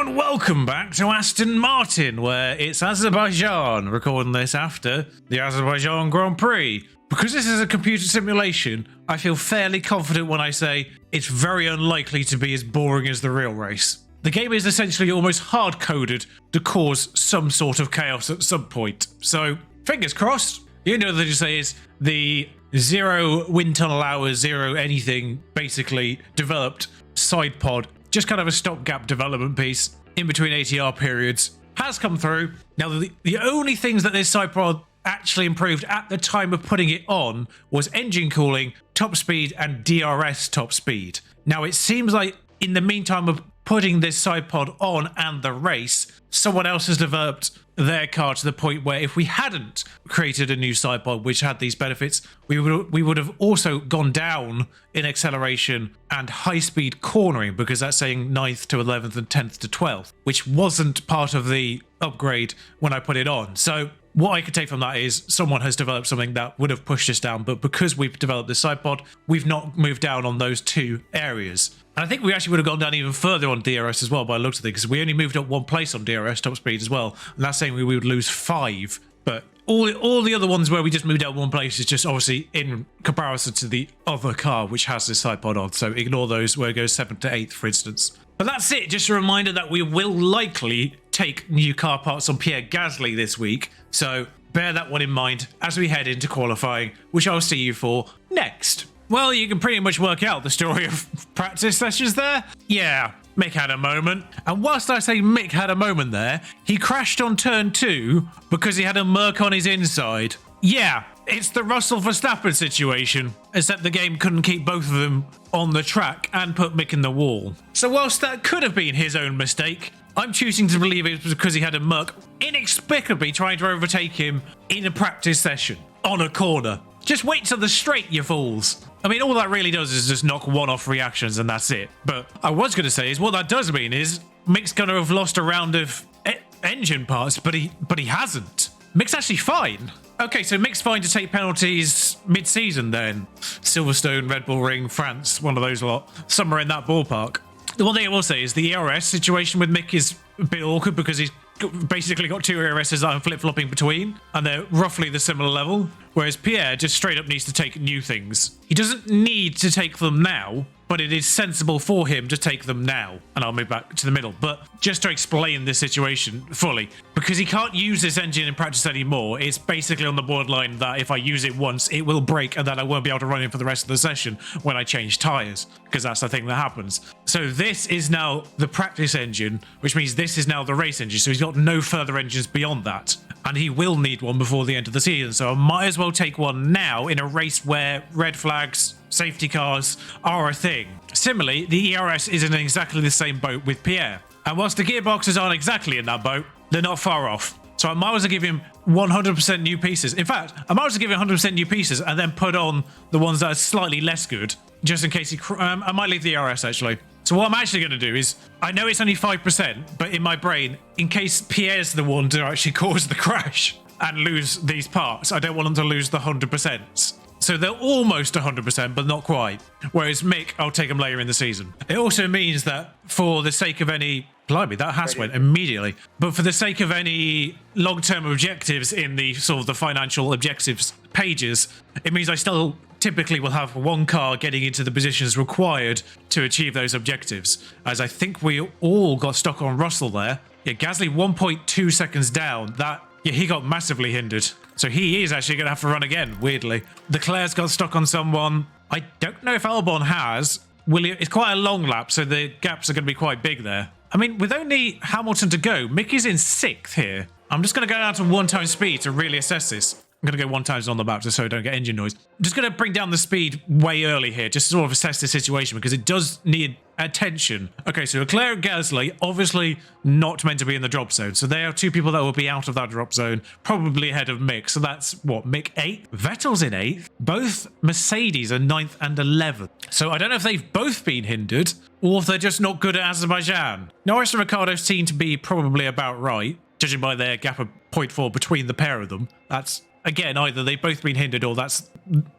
and welcome back to Aston Martin, where it's Azerbaijan, recording this after the Azerbaijan Grand Prix. Because this is a computer simulation, I feel fairly confident when I say it's very unlikely to be as boring as the real race. The game is essentially almost hard-coded to cause some sort of chaos at some point. So, fingers crossed. The only other thing to say is the 0 wind tunnel hours, 0 anything, basically developed side pod, just kind of a stopgap development piece in between ATR periods, has come through. Now, the only things that this side pod actually improved at the time of putting it on was engine cooling, top speed, and DRS top speed. Now, it seems like in the meantime of putting this side pod on and the race, someone else has developed their car to the point where if we hadn't created a new side pod which had these benefits, we would have also gone down in acceleration and high-speed cornering, because that's saying 9th to 11th and 10th to 12th, which wasn't part of the upgrade when I put it on. So what I could take from that is someone has developed something that would have pushed us down, but because we've developed this side pod, we've not moved down on those two areas. And I think we actually would have gone down even further on DRS as well by the looks of it, because we only moved up one place on DRS top speed as well. And that's saying we would lose 5. But all the other ones where we just moved out one place is just obviously in comparison to the other car which has this side pod on. So ignore those where it goes 7th to 8th, for instance. But that's it. Just a reminder that we will likely take new car parts on Pierre Gasly this week. So bear that one in mind as we head into qualifying, which I'll see you for next. Well, you can pretty much work out the story of practice sessions there. Yeah, Mick had a moment. And whilst I say Mick had a moment there, he crashed on turn 2 because he had a Merc on his inside. Yeah, it's the Russell Verstappen situation, except the game couldn't keep both of them on the track and put Mick in the wall. So whilst that could have been his own mistake, I'm choosing to believe it was because he had a Merc inexplicably trying to overtake him in a practice session on a corner. Just wait till the straight, you fools. I mean, all that really does is just knock one-off reactions and that's it. But I was going to say is what that does mean is Mick's going to have lost a round of engine parts, but he hasn't. Mick's actually fine. Okay, so Mick's fine to take penalties mid-season then. Silverstone, Red Bull Ring, France, one of those lot. Somewhere in that ballpark. The one thing I will say is the ERS situation with Mick is a bit awkward because he's basically got 2 ERSs that I'm flip-flopping between, and they're roughly the similar level, whereas Pierre just straight up needs to take new things. He doesn't need to take them now, but it is sensible for him to take them now. And I'll move back to the middle. But just to explain this situation fully, because he can't use this engine in practice anymore, it's basically on the borderline that if I use it once, it will break and then I won't be able to run it for the rest of the session when I change tyres, because that's the thing that happens. So this is now the practice engine, which means this is now the race engine. So he's got no further engines beyond that. And he will need one before the end of the season. So I might as well take one now in a race where red flags, safety cars are a thing. Similarly, the ERS is in exactly the same boat with Pierre. And whilst the gearboxes aren't exactly in that boat, they're not far off. So I might as well give him 100% new pieces. In fact, I might as well give him 100% new pieces and then put on the ones that are slightly less good, just in case he... I might leave the ERS, actually. So what I'm actually going to do is, I know it's only 5%, but in my brain, in case Pierre's the one to actually cause the crash and lose these parts, I don't want him to lose the 100%. So they're almost 100%, but not quite. Whereas Mick, I'll take him later in the season. It also means that for the sake of any... Blimey, that has went immediately. But for the sake of any long-term objectives in the sort of the financial objectives pages, it means I still typically will have one car getting into the positions required to achieve those objectives. As I think we all got stuck on Russell there. Yeah, Gasly 1.2 seconds down. Yeah, he got massively hindered. So he is actually going to have to run again, weirdly. Leclerc's got stuck on someone. I don't know if Albon has. It's quite a long lap, so the gaps are going to be quite big there. I mean, with only Hamilton to go, Mick is in 6th here. I'm just going to go down to 1 speed to really assess this. I'm going to go 1 times on the map just so I don't get engine noise. I'm just going to bring down the speed way early here, just to sort of assess the situation, because it does need attention. Okay, so Leclerc and Gasly, obviously not meant to be in the drop zone. So they are 2 people that will be out of that drop zone, probably ahead of Mick. So that's, what, Mick 8th? Vettel's in 8th. Both Mercedes are 9th and 11th. So I don't know if they've both been hindered, or if they're just not good at Azerbaijan. Norris and Ricciardo seem to be probably about right, judging by their gap of 0.4 between the pair of them. That's again, either they've both been hindered or that's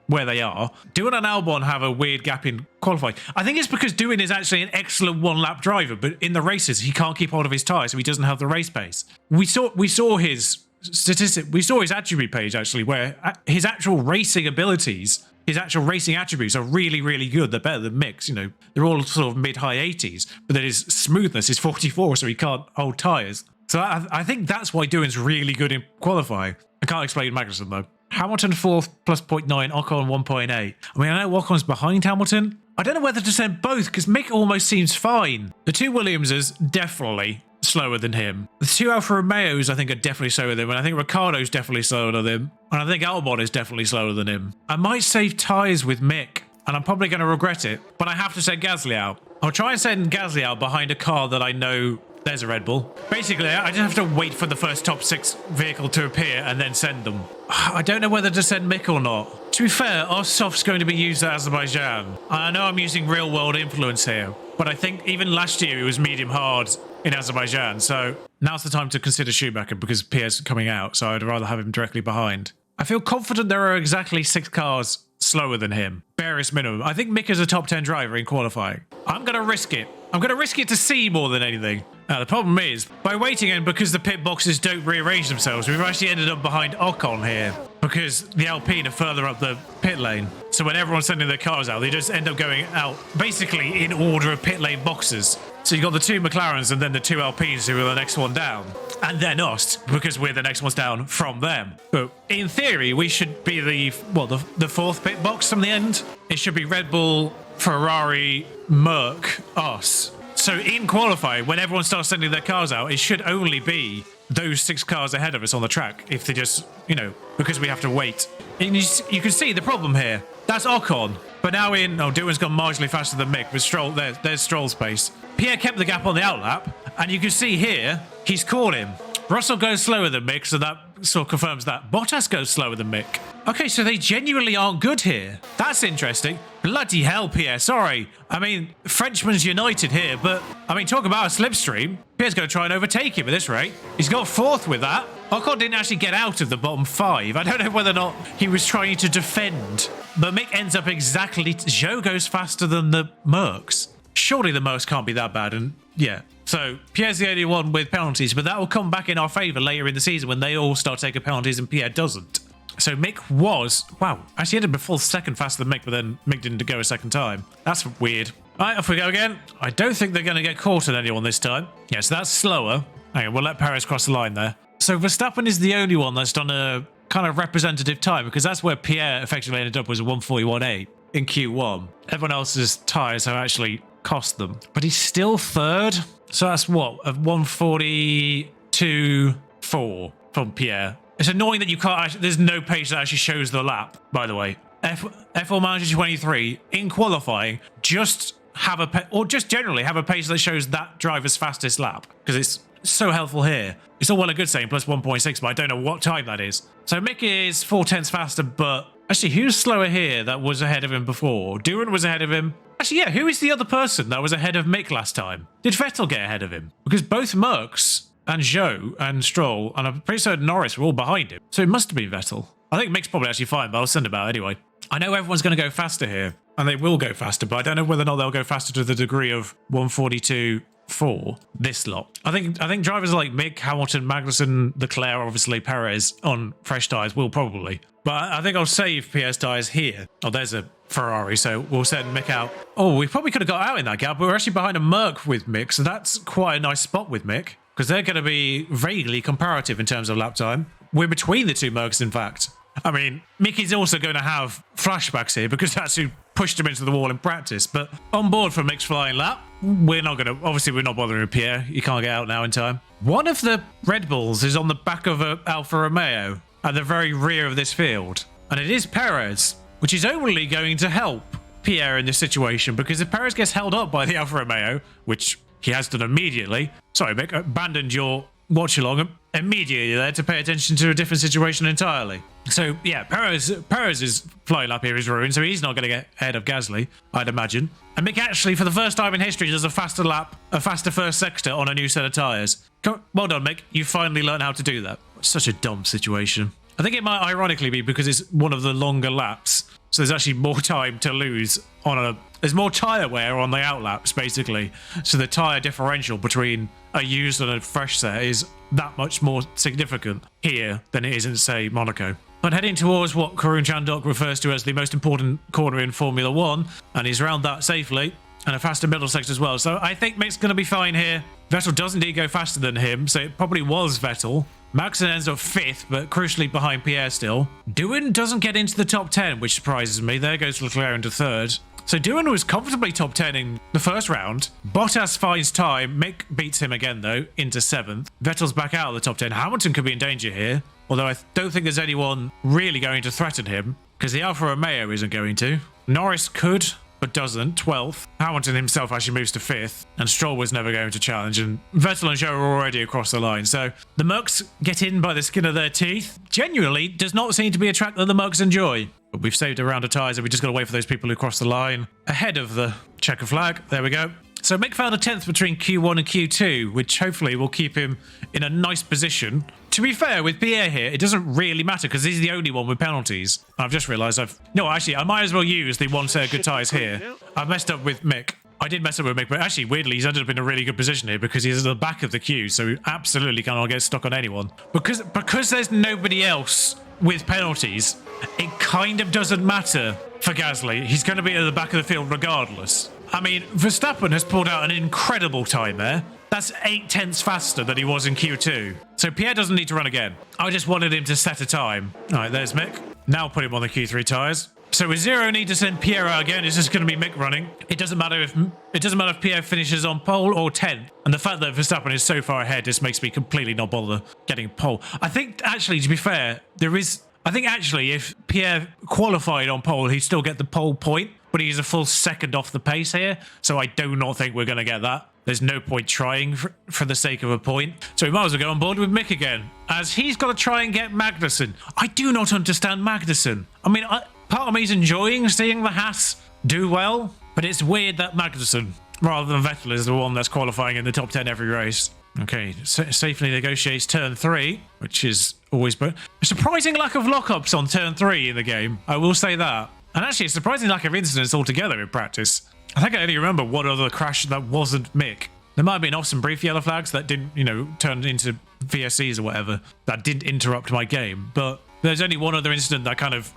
where they are. Doohan and Albon have a weird gap in qualifying. I think it's because Doohan is actually an excellent one-lap driver, but in the races, he can't keep hold of his tyres, so he doesn't have the race pace. We saw his statistic, we saw his attribute page, actually, where his actual racing abilities, his actual racing attributes are really, really good. They're better than Mick's, you know. They're all sort of mid-high 80s, but then his smoothness is 44, so he can't hold tyres. So I think that's why Doohan's really good in qualifying. I can't explain Magnussen, though. Hamilton 4th plus 0.9, Ocon 1.8. I mean, I know Ocon's behind Hamilton. I don't know whether to send both, because Mick almost seems fine. The two Williamses, definitely slower than him. The two Alfa Romeos, I think, are definitely slower than him, and I think Ricciardo's definitely slower than him, and I think Albon is definitely slower than him. I might save tyres with Mick, and I'm probably going to regret it, but I have to send Gasly out. I'll try and send Gasly out behind a car that I know. There's a Red Bull. Basically, I just have to wait for the first top 6 vehicle to appear and then send them. I don't know whether to send Mick or not. To be fair, our soft's going to be used at Azerbaijan. I know I'm using real-world influence here, but I think even last year it was medium hard in Azerbaijan, so now's the time to consider Schumacher because Pierre's coming out, so I'd rather have him directly behind. I feel confident there are exactly 6 cars slower than him, barest minimum. I think Mick is a top 10 driver in qualifying. I'm going to risk it. I'm going to risk it to see more than anything. Now, the problem is, by waiting and because the pit boxes don't rearrange themselves, we've actually ended up behind Ocon here because the Alpine are further up the pit lane. So when everyone's sending their cars out, they just end up going out basically in order of pit lane boxes. So you've got the 2 McLarens and then the 2 Alpines who are the next one down. And then us, because we're the next ones down from them. But in theory, we should be the 4th pit box from the end. It should be Red Bull, Ferrari, Merc, us. So in qualifying, when everyone starts sending their cars out, it should only be those 6 cars ahead of us on the track. If they just, you know, because we have to wait. And you can see the problem here. That's Ocon. But now Doohan's gone marginally faster than Mick with Stroll. There's Stroll's pace. Pierre kept the gap on the outlap. And you can see here, he's caught him. Russell goes slower than Mick, so that sort of confirms that. Bottas goes slower than Mick. Okay, so they genuinely aren't good here. That's interesting. Bloody hell, Pierre. Sorry. I mean, Frenchman's united here, but, I mean, talk about a slipstream. Pierre's going to try and overtake him at this rate. He's got 4th with that. Ocon didn't actually get out of the bottom 5. I don't know whether or not he was trying to defend. But Mick ends up exactly... Zhou goes faster than the Mercs. Surely the Mercs can't be that bad, and yeah. So Pierre's the only one with penalties, but that will come back in our favour later in the season when they all start taking penalties and Pierre doesn't. So Mick was, wow, actually ended a full second faster than Mick, but then Mick didn't go a second time. That's weird. All right, off we go again. I don't think they're going to get caught in anyone this time. Yeah, so that's slower. Okay, we'll let Perez cross the line there. So Verstappen is the only one that's done a kind of representative time because that's where Pierre effectively ended up was a 141.8 in Q1. Everyone else's tyres have actually cost them. But he's still 3rd. So that's what? A 142.4 from Pierre. It's annoying that you can't actually, there's no page that actually shows the lap, by the way. F1 Manager 23 in qualifying, just have or just generally have a page that shows that driver's fastest lap because it's so helpful here. It's all well and good saying plus 1.6, but I don't know what time that is. So Mick is 0.4 faster, but actually, who's slower here that was ahead of him before? Doohan was ahead of him. Actually, yeah, who is the other person that was ahead of Mick last time? Did Vettel get ahead of him? Because both Mercs and Zhou and Stroll, and I'm pretty certain Norris were all behind him. So it must have been Vettel. I think Mick's probably actually fine, but I'll send him out anyway. I know everyone's going to go faster here, and they will go faster, but I don't know whether or not they'll go faster to the degree of 142.4 this lot. I think drivers like Mick, Hamilton, Magnussen, Leclerc, obviously Perez on fresh tyres will probably. But I think I'll save Pierre's tyres here. Oh, there's a Ferrari, so we'll send Mick out. Oh, we probably could have got out in that gap, but we're actually behind a Merc with Mick, so that's quite a nice spot with Mick, because they're going to be vaguely comparative in terms of lap time. We're between the two Mercs, in fact. I mean, Mickey's also going to have flashbacks here, because that's who pushed him into the wall in practice, but on board for Mick's flying lap. We're not going to, obviously we're not bothering with Pierre. He can't get out now in time. One of the Red Bulls is on the back of a Alfa Romeo at the very rear of this field. And it is Perez, which is only going to help Pierre in this situation, because if Perez gets held up by the Alfa Romeo, which he has done immediately, sorry Mick, abandoned your watch along immediately there to pay attention to a different situation entirely. So yeah, Perez's flying lap here is ruined, so he's not going to get ahead of Gasly, I'd imagine. And Mick actually, for the first time in history, does a faster lap, a faster first sector on a new set of tyres. Well done, Mick. You finally learned how to do that. Such a dumb situation. I think it might ironically be because it's one of the longer laps. So there's actually more time to lose there's more tyre wear on the out laps, basically. So the tyre differential between a used and a fresh set is that much more significant here than it is in, say, Monaco. But heading towards what Karun Chandok refers to as the most important corner in Formula 1, and he's around that safely, and a faster middle sector as well. So I think Mick's going to be fine here. Vettel does indeed go faster than him, so it probably was Vettel. Magnussen ends up 5th, but crucially behind Pierre still. Doohan doesn't get into the top 10, which surprises me. There goes Leclerc into 3rd. So Doohan was comfortably top 10 in the first round. Bottas finds time. Mick beats him again, though, into 7th. Vettel's back out of the top 10. Hamilton could be in danger here, although I don't think there's anyone really going to threaten him, because the Alfa Romeo isn't going to. Norris could, but doesn't. 12th. Hamilton himself actually moves to 5th, and Stroll was never going to challenge, and Vettel and Zhou are already across the line. So the Mercs get in by the skin of their teeth. Genuinely does not seem to be a track that the Mercs enjoy. But we've saved a round of tyres, and we just got to wait for those people who cross the line ahead of the checker flag. There we go. So Mick found a 10th between Q1 and Q2, which hopefully will keep him in a nice position. To be fair, with Pierre here, it doesn't really matter because he's the only one with penalties. I've just realised No, actually, I might as well use the one set of good tyres here. I've messed up with Mick. I did mess up with Mick, but actually, weirdly, he's ended up in a really good position here because he's at the back of the queue, so he absolutely cannot get stuck on anyone. Because there's nobody else with penalties, it kind of doesn't matter for Gasly. He's going to be at the back of the field regardless. I mean, Verstappen has pulled out an incredible time there. That's 8 tenths faster than he was in Q2. So Pierre doesn't need to run again. I just wanted him to set a time. All right, there's Mick. Now put him on the Q3 tyres. So with zero need to send Pierre out again, it's just going to be Mick running. It doesn't matter if Pierre finishes on pole or 10th. And the fact that Verstappen is so far ahead just makes me completely not bother getting pole. I think actually, to be fair, if Pierre qualified on pole, he'd still get the pole point, but he's a full second off the pace here. So I do not think we're going to get that. There's no point trying for the sake of a point. So we might as well go on board with Mick again, as he's got to try and get Magnussen. I do not understand Magnussen. I mean, part of me's enjoying seeing the Haas do well, but it's weird that Magnussen, rather than Vettel, is the one that's qualifying in the top 10 every race. Okay, safely negotiates turn 3, which is always a surprising lack of lockups on turn 3 in the game. I will say that. And actually, a surprising lack of incidents altogether in practice. I think I only remember one other crash that wasn't Mick. There might have been off some brief yellow flags that didn't, turn into VSCs or whatever, that didn't interrupt my game. But there's only one other incident that kind of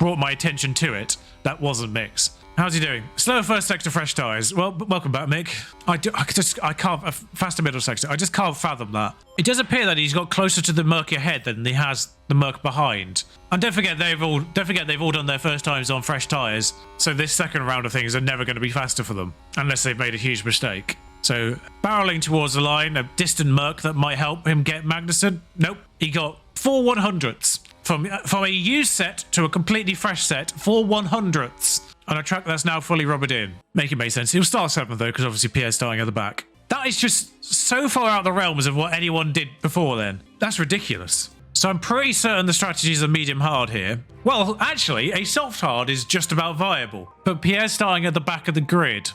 brought my attention to it that wasn't Mick's. How's he doing? Slower first sector, fresh tyres. Well, welcome back, Mick. I can't, a faster middle sector. I just can't fathom that. It does appear that he's got closer to the Merc ahead than he has the Merc behind. And don't forget they've all done their first times on fresh tyres. So this second round of things are never going to be faster for them, unless they've made a huge mistake. So barreling towards the line, a distant Merc that might help him get Magnussen. Nope, he got 4 100ths. From a used set to a completely fresh set, 4 100ths. On a track that's now fully rubbered in. Make it make sense. He'll start 7th though, because obviously Pierre's starting at the back. That is just so far out of the realms of what anyone did before then. That's ridiculous. So I'm pretty certain the strategies are medium hard here. Well, actually, a soft hard is just about viable. But Pierre's starting at the back of the grid.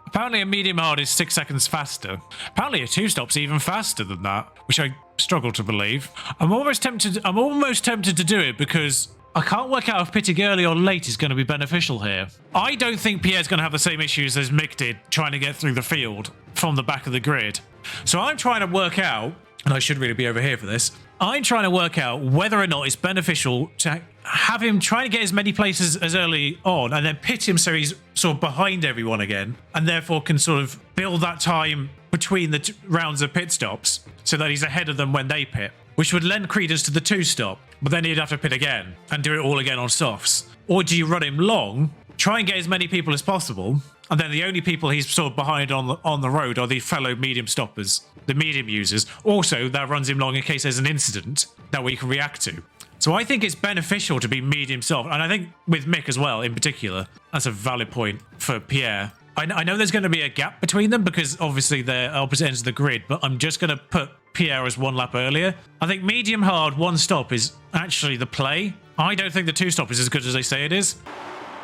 Apparently a medium hard is 6 seconds faster. Apparently a 2-stop's even faster than that, which I struggle to believe. I'm almost tempted to do it because I can't work out if pitting early or late is going to be beneficial here. I don't think Pierre's going to have the same issues as Mick did trying to get through the field from the back of the grid. So I'm trying to work out, and I should really be over here for this, I'm trying to work out whether or not it's beneficial to have him try to get as many places as early on and then pit him so he's sort of behind everyone again and therefore can sort of build that time between the rounds of pit stops so that he's ahead of them when they pit, which would lend credence to the 2-stop, but then he'd have to pit again and do it all again on softs. Or do you run him long, try and get as many people as possible, and then the only people he's sort of behind on the road are the fellow medium stoppers, the medium users. Also, that runs him long in case there's an incident that we can react to. So I think it's beneficial to be medium soft, and I think with Mick as well in particular, that's a valid point for Pierre. I know there's going to be a gap between them because obviously they're opposite ends of the grid, but I'm just going to put Pierre as 1 lap earlier. I think medium hard 1 stop is actually the play. I don't think the 2-stop is as good as they say it is.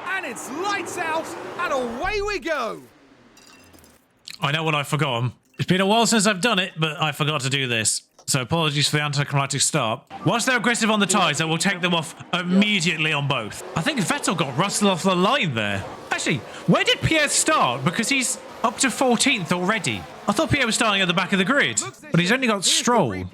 And it's lights out and away we go. I know what I've forgotten. It's been a while since I've done it, but I forgot to do this. So apologies for the anticlimactic start. Whilst they're aggressive on the tyres, I will take them off immediately on both. I think Vettel got Russell off the line there. Actually, where did Pierre start? Because he's up to 14th already. I thought Pierre was starting at the back of the grid, but he's only got Stroll. In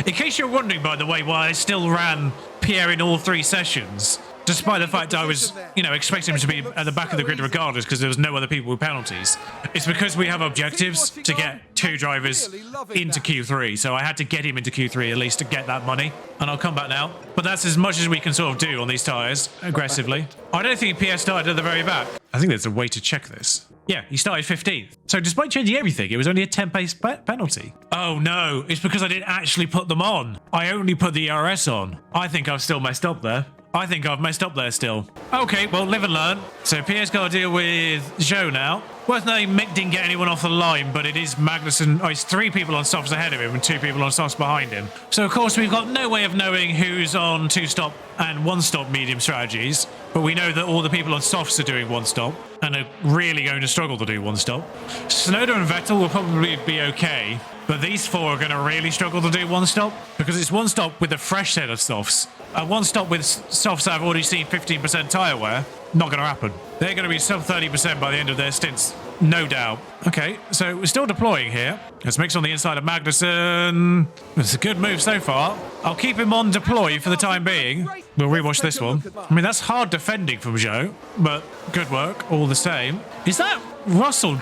case you're wondering, by the way, why I still ran Pierre in all 3 sessions, despite the fact I was, expecting him to be at the back of the grid regardless because there was no other people with penalties. It's because we have objectives to get 2 drivers into Q3, so I had to get him into Q3 at least to get that money. And I'll come back now. But that's as much as we can sort of do on these tyres, aggressively. I don't think Pierre started at the very back. I think there's a way to check this. Yeah, he started 15th. So despite changing everything, it was only a 10-pace penalty. Oh no, it's because I didn't actually put them on. I only put the ERS on. I think I've still messed up there. I think I've messed up there still. Okay, well, live and learn. So Pierre's got to deal with Zhou now. Worth noting, Mick didn't get anyone off the line, but it is Magnussen. Oh, it's 3 people on softs ahead of him and 2 people on softs behind him. So, of course, we've got no way of knowing who's on 2-stop and 1-stop medium strategies, but we know that all the people on softs are doing 1-stop and are really going to struggle to do 1-stop. Snowden and Vettel will probably be okay, but these 4 are going to really struggle to do 1-stop because it's 1-stop with a fresh set of softs. 1-stop with softs that have already seen 15% tyre wear, not going to happen. They're going to be sub 30% by the end of their stints, no doubt. Okay, so we're still deploying here. Let's mix on the inside of Magnussen. It's a good move so far. I'll keep him on deploy for the time being. We'll rewatch this one. I mean, that's hard defending from Zhou, but good work all the same. Is that Russell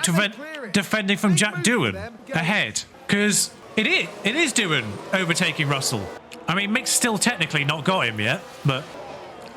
defending from Jack Doohan ahead? Because it is Doohan overtaking Russell. I mean, Mick's still technically not got him yet, but...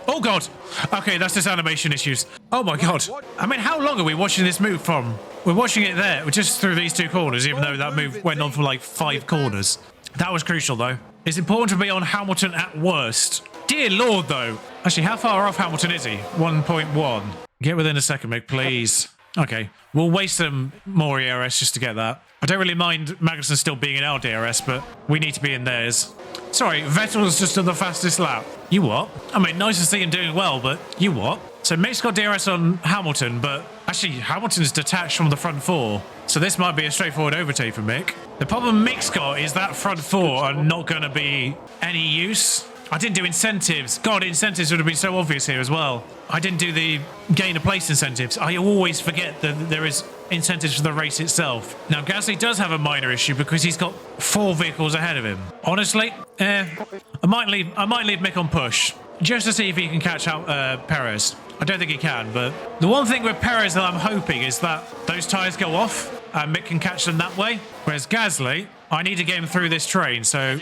Oh, God. Okay, that's just animation issues. Oh, my God. I mean, how long are we watching this move from? We're watching it there, just through these 2 corners, even though that move went on for like 5 corners. That was crucial, though. It's important to be on Hamilton at worst. Dear Lord, though. Actually, how far off Hamilton is he? 1.1. Get within a second, Mick, please. Okay, we'll waste some more ERS just to get that. I don't really mind Magnussen still being in our DRS, but we need to be in theirs. Sorry, Vettel's just on the fastest lap. You what? I mean, nice to see him doing well, but you what? So Mick's got DRS on Hamilton, but actually Hamilton's detached from the front 4. So this might be a straightforward overtake for Mick. The problem Mick's got is that front 4 are not going to be any use. I didn't do incentives. God, incentives would have been so obvious here as well. I didn't do the gain a place incentives. I always forget that there is incentives for the race itself. Now, Gasly does have a minor issue because he's got 4 vehicles ahead of him. Honestly, I might leave Mick on push just to see if he can catch out Perez. I don't think he can, but the one thing with Perez that I'm hoping is that those tyres go off and Mick can catch them that way. Whereas Gasly, I need to get him through this train, so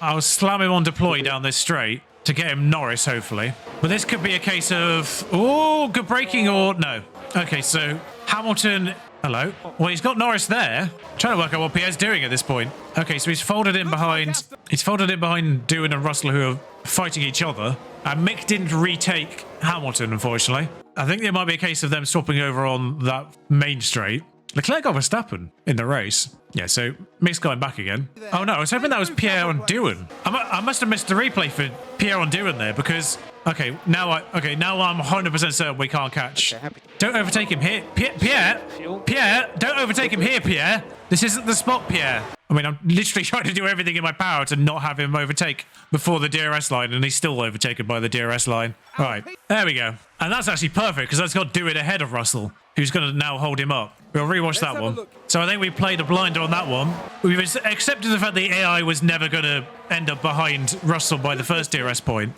I'll slam him on deploy down this straight to get him Norris, hopefully. But this could be a case of, oh, good braking or no. Okay, so Hamilton, hello. Well, he's got Norris there. I'm trying to work out what Pierre's doing at this point. Okay, so he's folded in behind Doohan and Russell, who are fighting each other. And Mick didn't retake Hamilton, unfortunately. I think there might be a case of them swapping over on that main straight. Leclerc got Verstappen in the race. Yeah, so Mick's going back again. Oh no, I was hoping that was Pierre on Doohan. I must have missed the replay for Pierre on Doohan there because now I'm 100% certain we can't catch. Don't overtake him here, Pierre. Don't overtake him here, Pierre. This isn't the spot, Pierre. I mean, I'm literally trying to do everything in my power to not have him overtake before the DRS line, and he's still overtaken by the DRS line. All right, there we go. And that's actually perfect because that's got Doohan ahead of Russell, who's going to now hold him up. We'll rewatch that one. So I think we played a blinder on that one. We've accepted the fact the AI was never going to end up behind Russell by the first DRS point.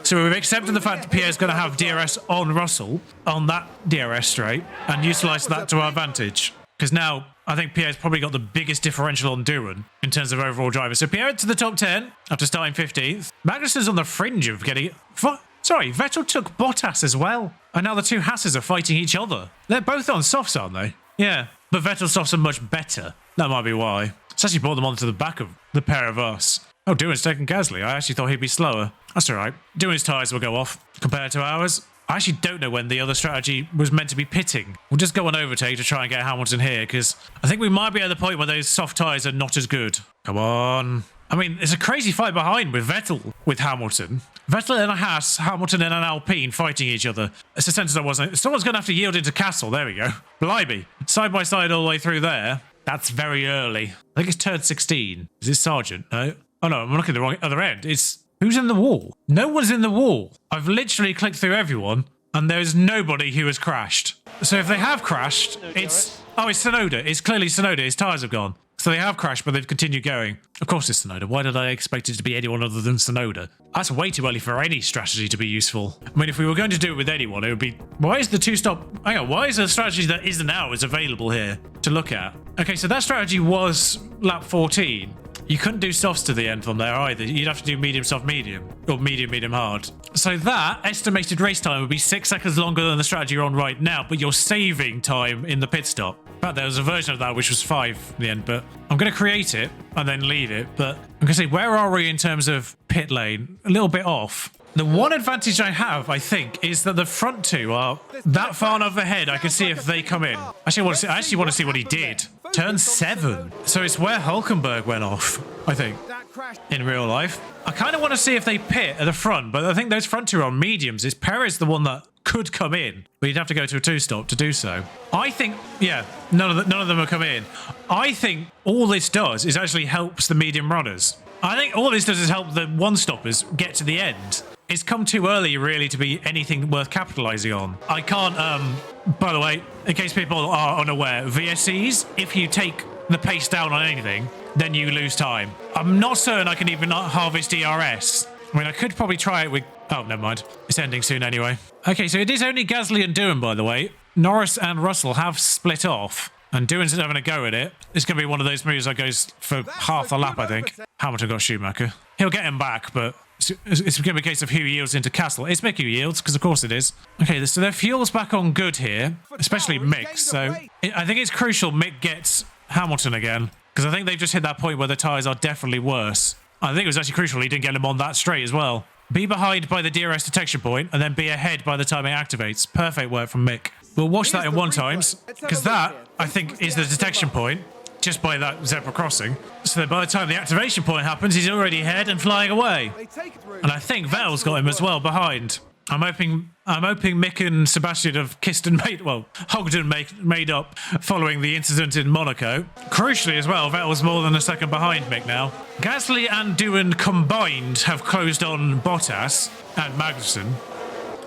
So we've accepted the fact that Pierre's going to have DRS on Russell on that DRS straight and utilise that to our advantage. Because now I think Pierre's probably got the biggest differential on Doohan in terms of overall drivers. So Pierre to the top 10 after starting 15th. Magnussen's on the fringe of getting it. Sorry, Vettel took Bottas as well. And now the 2 Hasses are fighting each other. They're both on softs, aren't they? Yeah, but Vettel's softs are much better. That might be why. It's actually brought them onto the back of the pair of us. Oh, Doohan's taking Gasly. I actually thought he'd be slower. That's all right. Doohan's tyres will go off compared to ours. I actually don't know when the other strategy was meant to be pitting. We'll just go on overtake to try and get Hamilton here, because I think we might be at the point where those soft tyres are not as good. Come on. I mean, it's a crazy fight behind with Vettel with Hamilton. Vettel and a Haas, Hamilton and an Alpine fighting each other. It's a sentence I wasn't. Someone's going to have to yield into Castle. There we go. Blimey. Side by side all the way through there. That's very early. I think it's turn 16. Is it Sergeant? No. Oh no, I'm looking at the wrong other end. It's who's in the wall? No one's in the wall. I've literally clicked through everyone, and there's nobody who has crashed. So if they have crashed, it's Sonoda. It's clearly Sonoda. His tires have gone. So they have crashed, but they've continued going. Of course it's Sonoda. Why did I expect it to be anyone other than Sonoda? That's way too early for any strategy to be useful. I mean, if we were going to do it with anyone, it would be... Why is the two-stop... Hang on, why is a strategy that isn't ours available here to look at? Okay, so that strategy was lap 14. You couldn't do softs to the end from there either. You'd have to do medium, soft, medium. Or medium, medium, hard. So that estimated race time would be 6 seconds longer than the strategy you're on right now, but you're saving time in the pit stop. In fact, there was a version of that which was 5 in the end, but I'm going to create it and then leave it. But I'm going to say, where are we in terms of pit lane? A little bit off. The one advantage I have, I think, is that the front two are that far enough ahead. I can see if they come in. I actually want to see what he did. Turn 7. So it's where Hulkenberg went off, I think, in real life. I kind of want to see if they pit at the front, but I think those front two are on mediums. Is Perez the one that could come in, but you'd have to go to a two-stop to do so. I think, yeah, none of them will come in. I think all this does is actually helps the medium runners. I think all this does is help the one-stoppers get to the end. It's come too early, really, to be anything worth capitalizing on. I can't, by the way, in case people are unaware, VSCs, if you take the pace down on anything, then you lose time. I'm not certain I can even harvest DRS. I mean, I could probably try it with... Oh, never mind. It's ending soon anyway. Okay, so it is only Gasly and Doohan, by the way. Norris and Russell have split off, and Doohan's having a go at it. It's going to be one of those moves that goes for half a lap, I think. Hamilton got Schumacher. He'll get him back, but it's going to be a case of who yields into Castle. It's Mick who yields, because of course it is. Okay, so their fuel's back on good here, especially Mick. So I think it's crucial Mick gets Hamilton again, because I think they've just hit that point where the tyres are definitely worse. I think it was actually crucial he didn't get him on that straight as well. Be behind by the DRS detection point, and then be ahead by the time it activates. Perfect work from Mick. We'll watch that in 1 times, because that, I think, is the detection point, just by that zebra crossing. So that by the time the activation point happens, he's already ahead and flying away. And I think Vettel's got him as well behind. I'm hoping Mick and Sebastian have kissed and made, well, hugged and made up following the incident in Monaco. Crucially as well, Vettel's more than a second behind Mick now. Gasly and Doohan combined have closed on Bottas and Magnussen,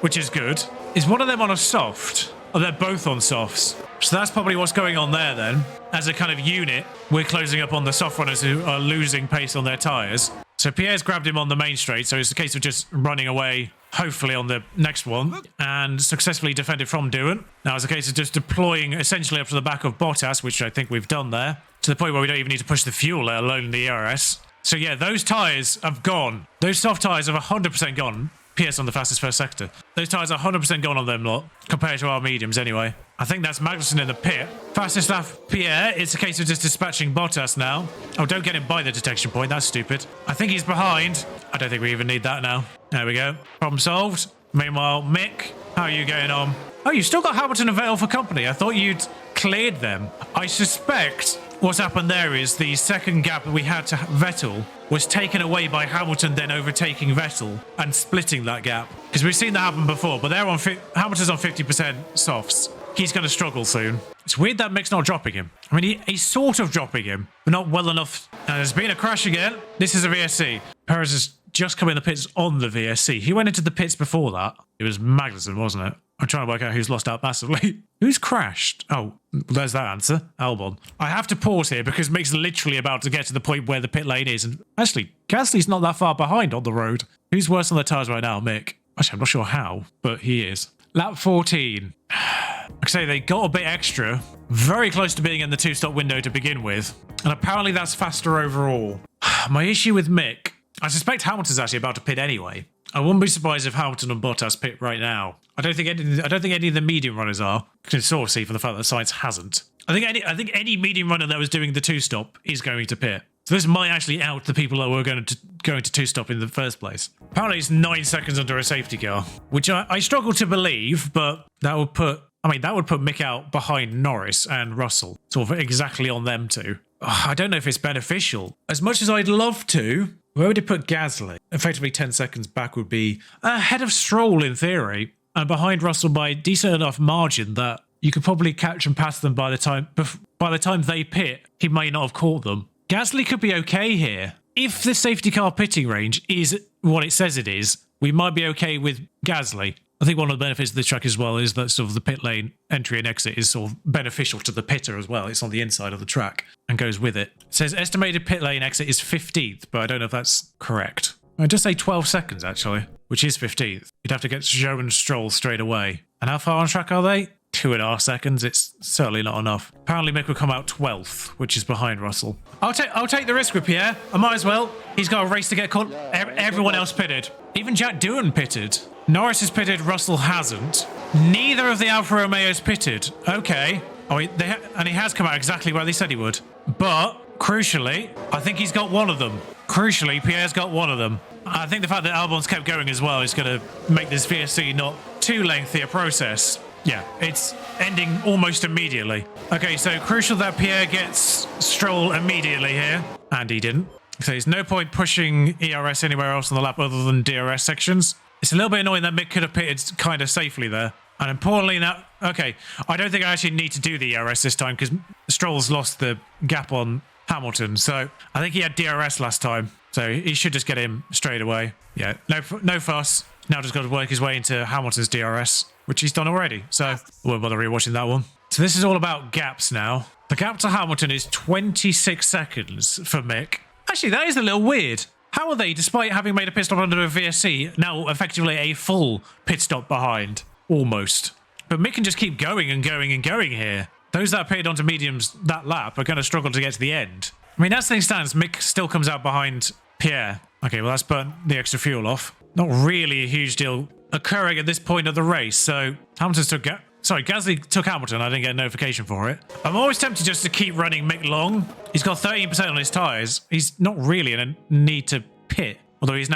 which is good. Is one of them on a soft? Oh, they're both on softs. So that's probably what's going on there then. As a kind of unit, we're closing up on the soft runners who are losing pace on their tyres. So Pierre's grabbed him on the main straight, so it's a case of just running away, hopefully on the next one, and successfully defended from Doohan. Now it's a case of just deploying essentially up to the back of Bottas, which I think we've done there, to the point where we don't even need to push the fuel, let alone the ERS. So yeah, those tyres have gone. Those soft tyres have 100% gone. PS on the fastest first sector. Those tyres are 100% gone on them lot, compared to our mediums anyway. I think that's Magnussen in the pit. Fastest lap, Pierre. It's a case of just dispatching Bottas now. Oh, don't get him by the detection point. That's stupid. I think he's behind. I don't think we even need that now. There we go. Problem solved. Meanwhile, Mick, how are you getting on? Oh, you've still got Hamilton and Vettel for company. I thought you'd cleared them. I suspect what's happened there is the second gap that we had to Vettel was taken away by Hamilton then overtaking Vettel and splitting that gap. Because we've seen that happen before, but they're on Hamilton's on 50% softs. He's going to struggle soon. It's weird that Mick's not dropping him. I mean, he's sort of dropping him, but not well enough. And there's been a crash again. This is a VSC. Perez has just come in the pits on the VSC. He went into the pits before that. It was Magnussen, wasn't it? I'm trying to work out who's lost out massively. Who's crashed? Oh, there's that answer. Albon. I have to pause here because Mick's literally about to get to the point where the pit lane is. And actually, Gasly's not that far behind on the road. Who's worse on the tyres right now? Mick. Actually, I'm not sure how, but he is. Lap 14. Like I say, they got a bit extra. Very close to being in the two-stop window to begin with. And apparently that's faster overall. My issue with Mick, I suspect Hamilton's actually about to pit anyway. I wouldn't be surprised if Hamilton and Bottas pit right now. I don't think any of the medium runners are. You can sort of see from the fact that Sainz hasn't. I think any medium runner that was doing the two-stop is going to pit. So this might actually out the people that were going to two-stop in the first place. Apparently it's 9 seconds under a safety car, which I struggle to believe, but that would put Mick out behind Norris and Russell, sort of exactly on them two. I don't know if it's beneficial. As much as I'd love to, where would it put Gasly? Effectively 10 seconds back would be ahead of Stroll in theory, and behind Russell by a decent enough margin that you could probably catch and pass them by the time they pit. He may not have caught them. Gasly could be okay here. If the safety car pitting range is what it says it is, we might be okay with Gasly. I think one of the benefits of this track as well is that sort of the pit lane entry and exit is sort of beneficial to the pitter as well. It's on the inside of the track and goes with it. It says estimated pit lane exit is 15th, but I don't know if that's correct. I'd just say 12 seconds, actually, which is 15th. You'd have to get Zhou and Stroll straight away. And how far on track are they? 2.5 seconds. It's certainly not enough. Apparently Mick will come out 12th, which is behind Russell. I'll take the risk with Pierre. I might as well. He's got a race to get caught. Everyone else pitted. Even Jack Doohan pitted. Norris has pitted, Russell hasn't. Neither of the Alfa Romeos pitted. Okay. Oh, and he has come out exactly where they said he would. But, crucially, I think he's got one of them. Crucially, Pierre's got one of them. I think the fact that Albon's kept going as well is going to make this VSC not too lengthy a process. Yeah, it's ending almost immediately. Okay, so crucial that Pierre gets Stroll immediately here. And he didn't. So there's no point pushing ERS anywhere else on the lap other than DRS sections. It's a little bit annoying that Mick could have pitted kind of safely there. And importantly now, okay, I don't think I actually need to do the ERS this time because Stroll's lost the gap on Hamilton. So I think he had DRS last time. So he should just get him straight away. Yeah, no fuss. Now just got to work his way into Hamilton's DRS, which he's done already. So I won't bother rewatching that one. So this is all about gaps now. The gap to Hamilton is 26 seconds for Mick. Actually, that is a little weird. How are they, despite having made a pit stop under a VSC, now effectively a full pit stop behind? Almost. But Mick can just keep going and going and going here. Those that pitted onto mediums that lap are going to struggle to get to the end. I mean, as things stands, Mick still comes out behind Pierre. Okay, well, that's burnt the extra fuel off. Not really a huge deal occurring at this point of the race. So Hamilton's took... Sorry, Gasly took Hamilton. I didn't get a notification for it. I'm always tempted just to keep running Mick long. He's got 13% on his tyres. He's not really in a need to pit. Although he is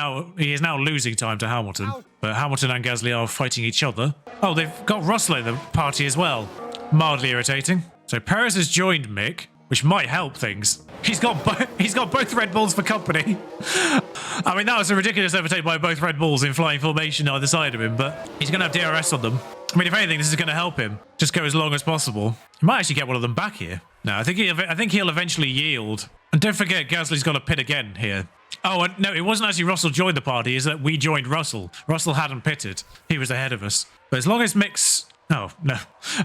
now losing time to Hamilton. But Hamilton and Gasly are fighting each other. Oh, they've got Russell in the party as well. Mildly irritating. So Perez has joined Mick, which might help things. He's got both Red Bulls for company. I mean, that was a ridiculous overtake by both Red Bulls in flying formation either side of him, but he's going to have DRS on them. I mean, if anything, this is going to help him. Just go as long as possible. He might actually get one of them back here. No, I think he'll eventually yield. And don't forget, Gasly's got to pit again here. Oh, no, it wasn't actually Russell joined the party. It's that we joined Russell. Russell hadn't pitted. He was ahead of us. But as long as Mick's... Oh, no.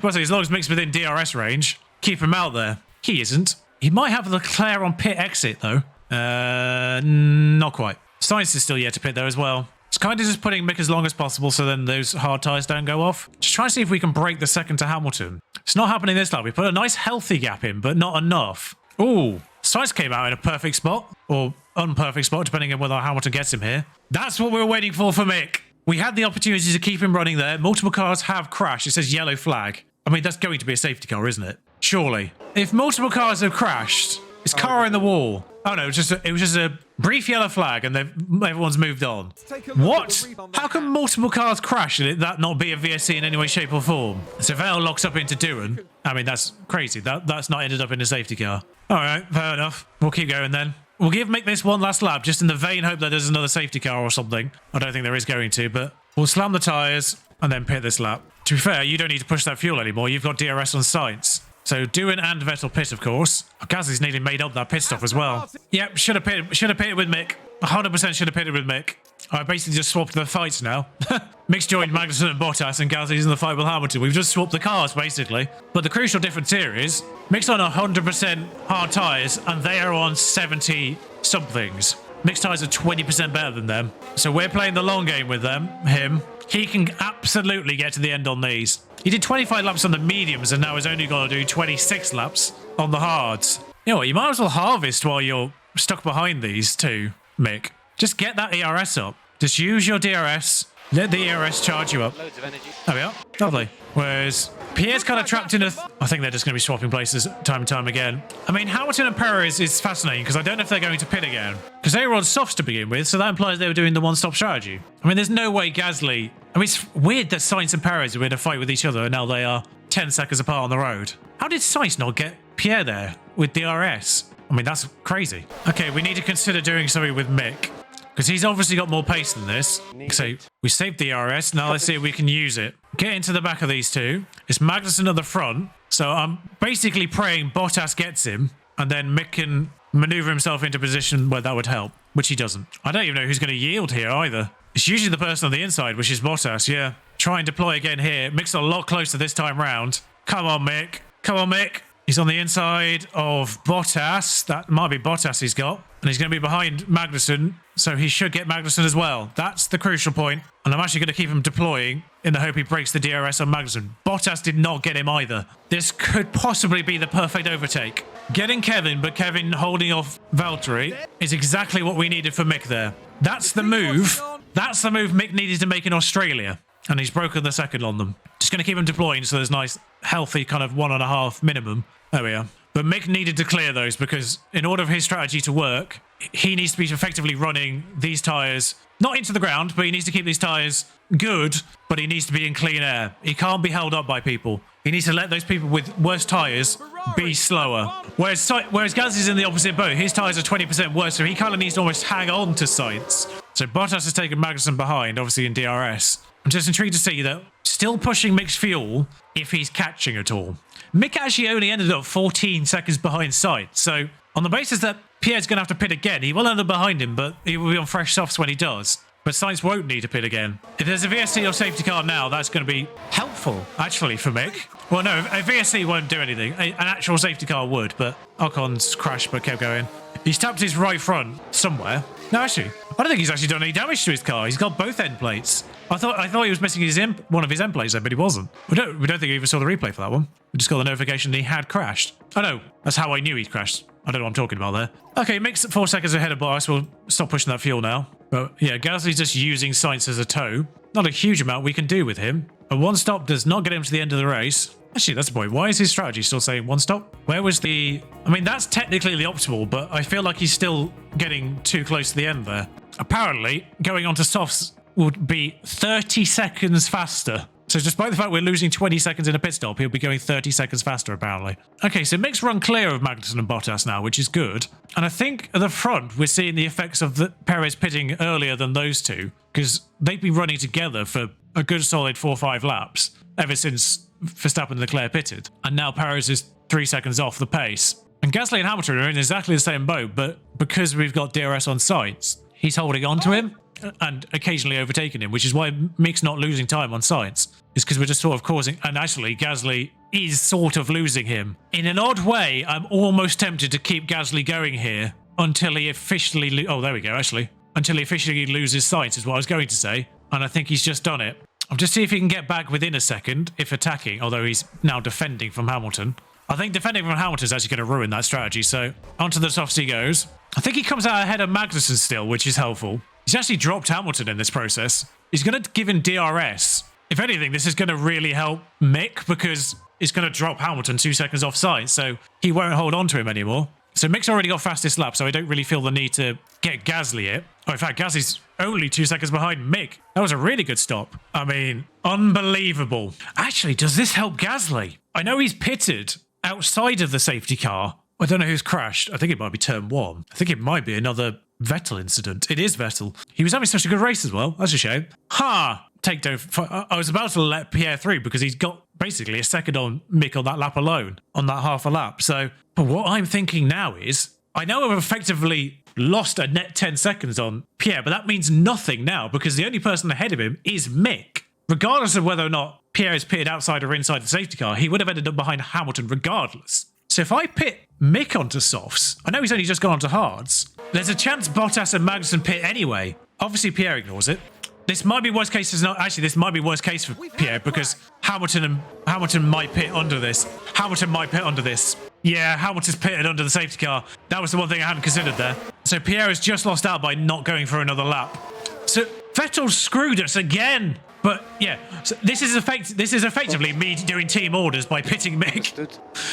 As long as Mick's within DRS range, keep him out there. He isn't. He might have Leclerc on pit exit, though. Not quite. Sainz is still yet to pit, though, as well. It's kind of just putting Mick as long as possible so then those hard tyres don't go off. Just trying to see if we can break the second to Hamilton. It's not happening this lap. We put a nice healthy gap in, but not enough. Ooh, Sainz came out in a perfect spot, or unperfect spot, depending on whether Hamilton gets him here. That's what we were waiting for Mick. We had the opportunity to keep him running there. Multiple cars have crashed. It says yellow flag. I mean, that's going to be a safety car, isn't it? Surely. If multiple cars have crashed, it's car in the wall. Oh no, it was just a brief yellow flag and everyone's moved on. What? How can multiple cars crash and that not be a VSC in any way, shape or form? So Vettel locks up into Doohan. I mean, that's crazy. That's not ended up in a safety car. All right, fair enough. We'll keep going then. We'll give Mick this one last lap just in the vain hope that there's another safety car or something. I don't think there is going to, but we'll slam the tyres and then pit this lap. To be fair, you don't need to push that fuel anymore. You've got DRS on Sainz. So Doohan and Vettel pit, of course. Oh, Gasly's nearly made up that pit stop as well. Yep, should have pitted with Mick. 100% should have pitted with Mick. I basically just swapped the fights now. Mick's joined Magnussen and Bottas and Gasly's in the fight with Hamilton. We've just swapped the cars, basically. But the crucial difference here is Mick's on 100% hard tyres and they are on 70-somethings. Mick's tyres are 20% better than them. So we're playing the long game with him. He can absolutely get to the end on these. He did 25 laps on the mediums and now he's only got to do 26 laps on the hards. You know what, you might as well harvest while you're stuck behind these two, Mick. Just get that ERS up. Just use your DRS. Let the ERS charge you up. Loads of energy. There we are. Lovely. Whereas Pierre's kind of trapped in I think they're just going to be swapping places time and time again. I mean, Hamilton and Perez is fascinating because I don't know if they're going to pit again. Because they were on softs to begin with, so that implies they were doing the one-stop strategy. I mean, there's no way Gasly... I mean, it's weird that Sainz and Perez were in a fight with each other and now they are 10 seconds apart on the road. How did Sainz not get Pierre there with DRS? I mean, that's crazy. Okay, we need to consider doing something with Mick. because he's obviously got more pace than this. So we saved the DRS. Now let's see if we can use it. Get into the back of these two. It's Magnussen at the front. So I'm basically praying Bottas gets him, and then Mick can maneuver himself into a position where that would help, which he doesn't. I don't even know who's going to yield here either. It's usually the person on the inside, which is Bottas, yeah. Try and deploy again here. Mick's a lot closer this time round. Come on, Mick. Come on, Mick. He's on the inside of Bottas. That might be Bottas he's got. And he's going to be behind Magnussen, so he should get Magnussen as well. That's the crucial point. And I'm actually going to keep him deploying in the hope he breaks the DRS on Magnussen. Bottas did not get him either. This could possibly be the perfect overtake. Getting Kevin, but Kevin holding off Valtteri is exactly what we needed for Mick there. That's the move. That's the move Mick needed to make in Australia. And he's broken the second on them. Just going to keep him deploying so there's nice, healthy kind of 1.5 minimum. There we are. But Mick needed to clear those because in order for his strategy to work, he needs to be effectively running these tyres, not into the ground, but he needs to keep these tyres good, but he needs to be in clean air. He can't be held up by people. He needs to let those people with worse tyres be slower. Whereas Gasly's in the opposite boat. His tyres are 20% worse, so he kind of needs to almost hang on to Sainz. So Bottas has taken Magnussen behind, obviously in DRS. I'm just intrigued to see that still pushing Mick's fuel if he's catching at all. Mick actually only ended up 14 seconds behind Sainz. So on the basis that Pierre's going to have to pit again, he will end up behind him, but he will be on fresh softs when he does. But Sainz won't need to pit again. If there's a VSC or safety car now, that's going to be helpful, actually, for Mick. Well, no, a VSC won't do anything. An actual safety car would, but Ocon's crashed but kept going. He's tapped his right front somewhere. No, actually, I don't think he's actually done any damage to his car. He's got both end plates. I thought he was missing one of his end plates there, but he wasn't. We don't think we even saw the replay for that one. We just got the notification that he had crashed. Oh no, that's how I knew he'd crashed. I don't know what I'm talking about there. Okay, Mick's 4 seconds ahead of Bottas. We'll stop pushing that fuel now. But yeah, Gasly's just using Sainz as a tow. Not a huge amount we can do with him. A one stop does not get him to the end of the race. Actually, that's the point. Why is his strategy still saying one stop? Where was the... I mean, that's technically the optimal, but I feel like he's still getting too close to the end there. Apparently, going on to softs would be 30 seconds faster. So despite the fact we're losing 20 seconds in a pit stop, he'll be going 30 seconds faster, apparently. Okay, so Mick's run clear of Magnussen and Bottas now, which is good. And I think at the front, we're seeing the effects of the Perez pitting earlier than those two, because they've been running together for a good solid 4 or 5 laps ever since Verstappen and Leclerc pitted. And now Perez is 3 seconds off the pace. And Gasly and Hamilton are in exactly the same boat, but because we've got DRS on Sainz, he's holding on to him and occasionally overtaking him, which is why Mick's not losing time on Sainz. It's because we're just sort of causing... And actually, Gasly is sort of losing him. In an odd way, I'm almost tempted to keep Gasly going here until he officially... Oh, there we go, actually. Until he officially loses Sainz is what I was going to say. And I think he's just done it. I'll just see if he can get back within a second, if attacking, although he's now defending from Hamilton. I think defending from Hamilton is actually going to ruin that strategy, so onto the softs he goes. I think he comes out ahead of Magnussen still, which is helpful. He's actually dropped Hamilton in this process. He's going to give him DRS. If anything, this is going to really help Mick because it's going to drop Hamilton 2 seconds offside, so he won't hold on to him anymore. So Mick's already got fastest lap, so I don't really feel the need to get Gasly it. Oh, in fact, Gasly's only 2 seconds behind Mick. That was a really good stop. I mean, unbelievable. Actually, does this help Gasly? I know he's pitted outside of the safety car. I don't know who's crashed. I think it might be turn 1. I think it might be another Vettel incident. It is Vettel. He was having such a good race as well. That's a shame. Ha! Takedown. I was about to let Pierre through because he's got basically a second on Mick on that lap alone, on that half a lap. So, but what I'm thinking now is, I know I've effectively lost a net 10 seconds on Pierre, but that means nothing now because the only person ahead of him is Mick. Regardless of whether or not Pierre is pitted outside or inside the safety car, he would have ended up behind Hamilton regardless. So if I pit Mick onto softs, I know he's only just gone onto hards, there's a chance Bottas and Magnussen pit anyway. Obviously Pierre ignores it. This might be worst case. Actually, this might be worst case for Pierre because Hamilton might pit under this. Hamilton might pit under this. Yeah, Hamilton's pitted under the safety car. That was the one thing I hadn't considered there. So Pierre has just lost out by not going for another lap. So Vettel screwed us again. But yeah, so this is effectively me doing team orders by pitting Mick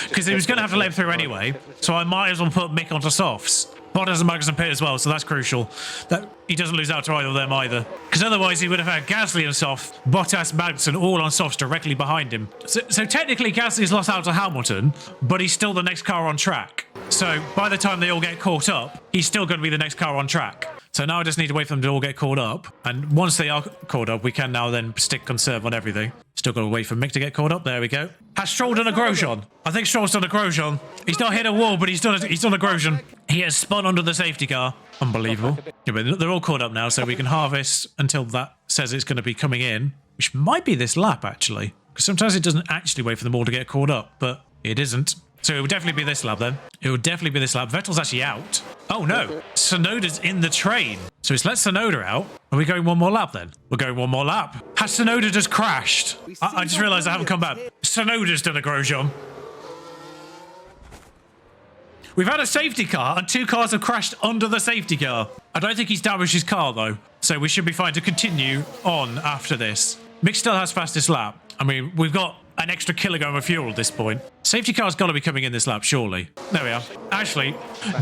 because he was going to have to let him through anyway. So I might as well put Mick onto softs. Bottas and Magnussen pit as well, so that's crucial. That he doesn't lose out to either of them either. Because otherwise he would have had Gasly on soft, Bottas, Magnussen all on softs directly behind him. So technically Gasly's lost out to Hamilton, but he's still the next car on track. So by the time they all get caught up, he's still going to be the next car on track. So now I just need to wait for them to all get caught up. And once they are caught up, we can now then stick conserve on everything. Still got to wait for Mick to get caught up. There we go. Has Stroll done a Grosjean? I think Stroll's done a Grosjean. He's not hit a wall, but he's done a Grosjean. He has spun under the safety car. Unbelievable. Yeah, but they're all caught up now, so we can harvest until that says it's going to be coming in, which might be this lap, actually. Because sometimes it doesn't actually wait for them all to get caught up, but it isn't. So it would definitely be this lap then. It would definitely be this lap. Vettel's actually out. Oh no, Tsunoda's in the train. So it's let Tsunoda out. Are we going one more lap then? We're going one more lap. Has Tsunoda just crashed? I just realised I haven't come back. Tsunoda's done a Grosjean. We've had a safety car and 2 cars have crashed under the safety car. I don't think he's damaged his car though. So we should be fine to continue on after this. Mick still has fastest lap. I mean, we've got an extra kilogram of fuel at this point. Safety car's got to be coming in this lap, surely. There we are. Actually,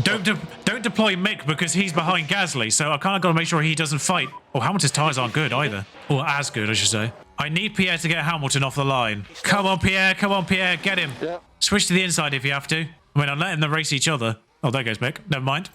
don't deploy Mick because he's behind Gasly, so I kind of got to make sure he doesn't fight. Oh, Hamilton's tyres aren't good either. Or as good, I should say. I need Pierre to get Hamilton off the line. Come on, Pierre. Come on, Pierre. Get him. Yeah. Switch to the inside if you have to. I mean, I'm letting them race each other. Oh, there goes Mick. Never mind.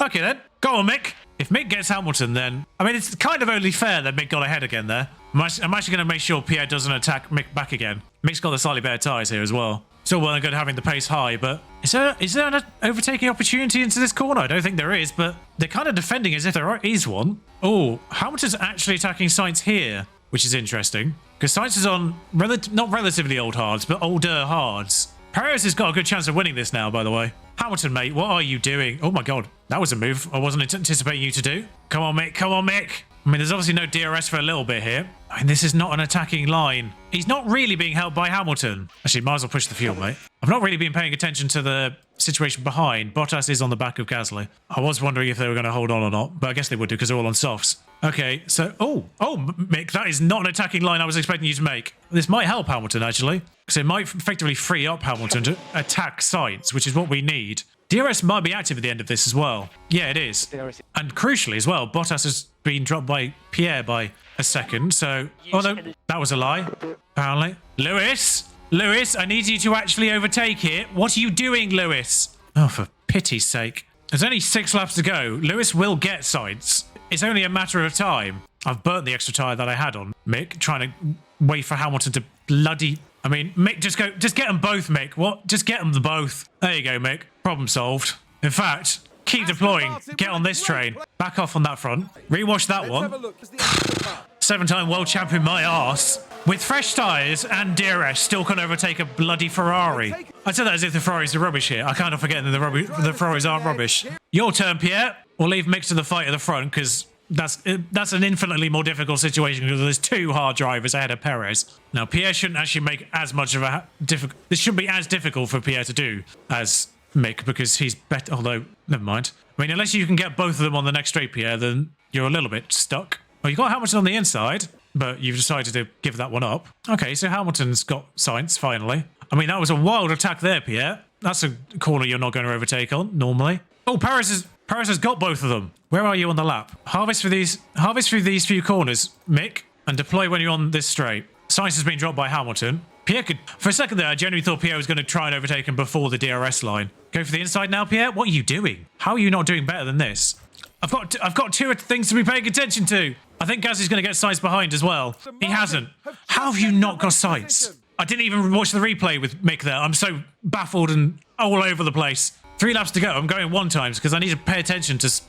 Okay, then. Go on, Mick. If Mick gets Hamilton, then... I mean, it's kind of only fair that Mick got ahead again there. I'm actually going to make sure Pierre doesn't attack Mick back again. Mick's got the slightly better tyres here as well. Still well and good having the pace high, but... Is there an overtaking opportunity into this corner? I don't think there is, but they're kind of defending as if there is one. Oh, Hamilton's actually attacking Sainz here, which is interesting. Because Sainz is on not relatively old hards, but older hards. Perez has got a good chance of winning this now, by the way. Hamilton, mate, what are you doing? Oh my god, that was a move I wasn't anticipating you to do. Come on, Mick. Come on, Mick. I mean, there's obviously no DRS for a little bit here. I mean, this is not an attacking line. He's not really being helped by Hamilton. Actually, might as well push the fuel, mate. I've not really been paying attention to the situation behind. Bottas is on the back of Gasly. I was wondering if they were going to hold on or not, but I guess they would do because they're all on softs. Okay, so... Oh, Mick, that is not an attacking line I was expecting you to make. This might help Hamilton, actually, because it might effectively free up Hamilton to attack Sainz, which is what we need. DRS might be active at the end of this as well. Yeah, it is. And crucially as well, Bottas has been dropped by Pierre by a second, so... Oh, no, that was a lie, apparently. Lewis, I need you to actually overtake here. What are you doing, Lewis? Oh, for pity's sake. There's only 6 laps to go. Lewis will get Sainz. It's only a matter of time. I've burnt the extra tyre that I had on Mick, trying to wait for Hamilton to bloody... I mean, Mick, just get them both, Mick. What? Just get them both. There you go, Mick. Problem solved. In fact, keep deploying. Get on this train. Back off on that front. Rewash that one. 7-time world champion, my arse. With fresh tyres and DRS, still can't overtake a bloody Ferrari. I said that as if the Ferraris are rubbish here. I kind of forget that the Ferraris aren't rubbish. Your turn, Pierre. We'll leave Mick to the fight at the front because that's an infinitely more difficult situation because there's 2 hard drivers ahead of Perez. Now, Pierre shouldn't actually make as much of a difficult... This shouldn't be as difficult for Pierre to do as Mick because he's better... Although, never mind. I mean, unless you can get both of them on the next straight, Pierre, then you're a little bit stuck. Oh, you got Hamilton on the inside, but you've decided to give that one up. Okay, so Hamilton's got Sainz, finally. I mean, that was a wild attack there, Pierre. That's a corner you're not going to overtake on, normally. Oh, Perez has got both of them. Where are you on the lap? Harvest through these few corners, Mick, and deploy when you're on this straight. Sainz has been dropped by Hamilton. Pierre could... For a second there, I genuinely thought Pierre was going to try and overtake him before the DRS line. Go for the inside now, Pierre? What are you doing? How are you not doing better than this? I've got 2 things to be paying attention to. I think Gasly's going to get Sainz behind as well. He hasn't. How have you not got Sainz? I didn't even watch the replay with Mick there. I'm so baffled and all over the place. 3 laps to go. I'm going 1 times because I need to pay attention to...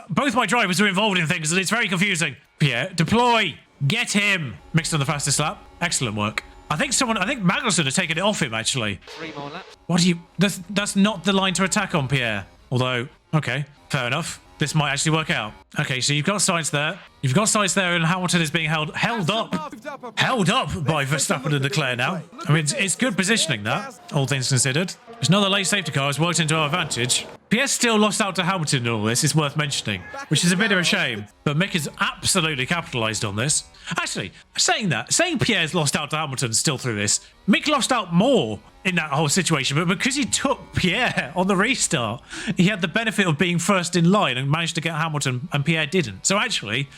Both my drivers are involved in things and it's very confusing. Pierre, deploy. Get him. Mixed on the fastest lap. Excellent work. I think Magnussen has taken it off him, actually. 3 more laps. What are you... That's not the line to attack on, Pierre. Although, okay, fair enough. This might actually work out. Okay, so you've got Sainz there. You've got Sainz there, and Hamilton is being held up by Verstappen and Leclerc now. I mean, it's good positioning, that, all things considered. There's another late safety car has worked into our advantage. Pierre still lost out to Hamilton in all this, it's worth mentioning, which is a bit of a shame. But Mick has absolutely capitalised on this. Actually, saying Pierre's lost out to Hamilton still through this, Mick lost out more in that whole situation, but because he took Pierre on the restart, he had the benefit of being first in line and managed to get Hamilton, and Pierre didn't. So actually,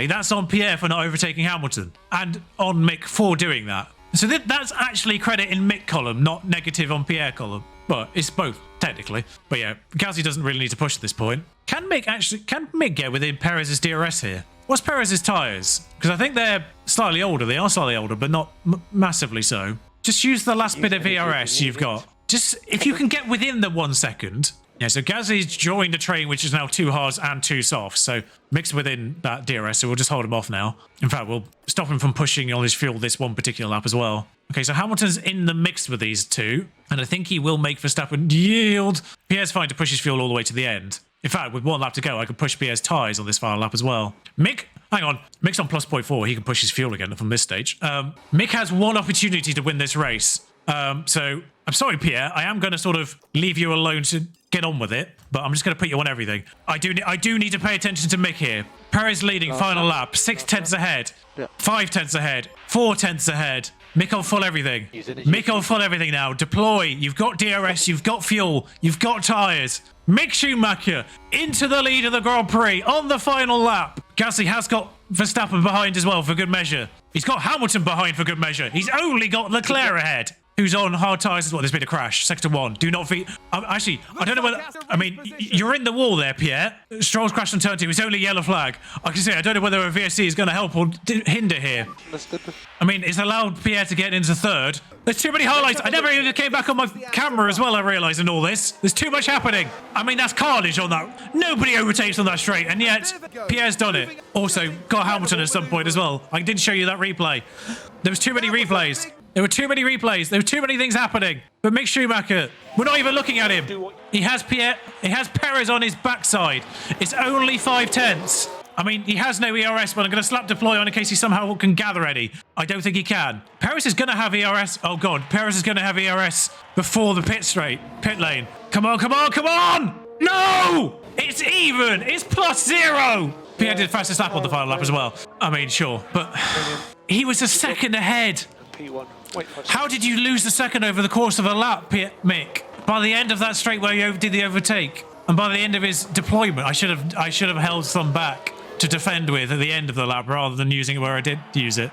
that's on Pierre for not overtaking Hamilton, and on Mick for doing that. So that's actually credit in Mick column, not negative on Pierre column. Well, it's both, technically. But yeah, Gasly doesn't really need to push at this point. Can Mick get within Perez's DRS here? What's Perez's tyres? Because I think they're slightly older. They are slightly older, but not massively so. Just use the last bit of ERS you've got. Just, if you can get within the 1 second. Yeah, so Gasly's joined a train which is now 2 hards and 2 softs. So mixed within that DRS, so we'll just hold him off now. In fact, we'll stop him from pushing on his fuel this one particular lap as well. Okay, so Hamilton's in the mix with these two. And I think he will make Verstappen yield. Pierre's fine to push his fuel all the way to the end. In fact, with 1 lap to go, I could push Pierre's tyres on this final lap as well. Mick, hang on. Mick's on plus 0.4. He can push his fuel again from this stage. Mick has 1 opportunity to win this race. So I'm sorry, Pierre. I am going to sort of leave you alone to get on with it, but I'm just going to put you on everything. I do need to pay attention to Mick here. Perez leading final lap, 6 tenths ahead, 5 tenths ahead, 4 tenths ahead. Mick on full everything. Mick on full everything now. Deploy. You've got DRS. You've got fuel. You've got tyres. Mick Schumacher into the lead of the Grand Prix on the final lap. Gasly has got Verstappen behind as well for good measure. He's got Hamilton behind for good measure. He's only got Leclerc ahead, who's on hard tyres as well. There's been a crash. Sector 1. Do not feed. Actually, I don't know whether... I mean, you're in the wall there, Pierre. Stroll's crashed on turn 2. It's only yellow flag. I can say I don't know whether a VSC is going to help or hinder here. I mean, it's allowed Pierre to get into 3rd. There's too many highlights. I never even came back on my camera as well, I realise, in all this. There's too much happening. I mean, that's carnage on that. Nobody overtakes on that straight, and yet Pierre's done it. Also, got Hamilton at some point as well. I didn't show you that replay. There was too many replays. There were too many replays. There were too many things happening. But Mick Schumacher, we're not even looking at him. He has Perez on his backside. It's only 5 tenths. I mean, he has no ERS, but I'm going to slap deploy on in case he somehow can gather any. I don't think he can. Perez is going to have ERS. Oh, God. Perez is going to have ERS before the pit lane. Come on, come on, come on! No! It's even. It's +0. Pierre did fastest lap on the final lap as well. I mean, sure. But he was a second ahead. How did you lose the second over the course of a lap, Mick? By the end of that straight where you did the overtake, and by the end of his deployment, I should have held some back to defend with at the end of the lap rather than using it where I did use it.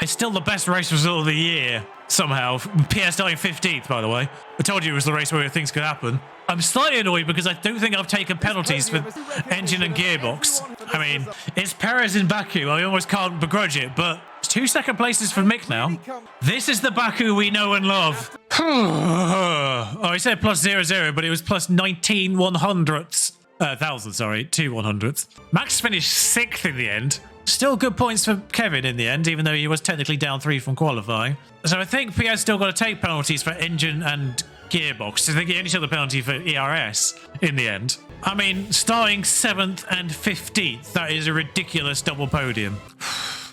It's still the best race result of the year, somehow. Pierre starting 15th, by the way. I told you it was the race where things could happen. I'm slightly annoyed because I don't think I've taken penalties for engine and gearbox. I mean, it's Perez in Baku. I almost can't begrudge it, but it's 2 second places for Mick now. This is the Baku we know and love. Oh, I said +00, but it was +19 100ths. 1,000, sorry, 2 100ths. Max finished 6th in the end. Still good points for Kevin in the end, even though he was technically down 3 from qualifying. So I think Pierre's still got to take penalties for engine and gearbox. I think he only took the penalty for ERS in the end. I mean, starting 7th and 15th, that is a ridiculous double podium.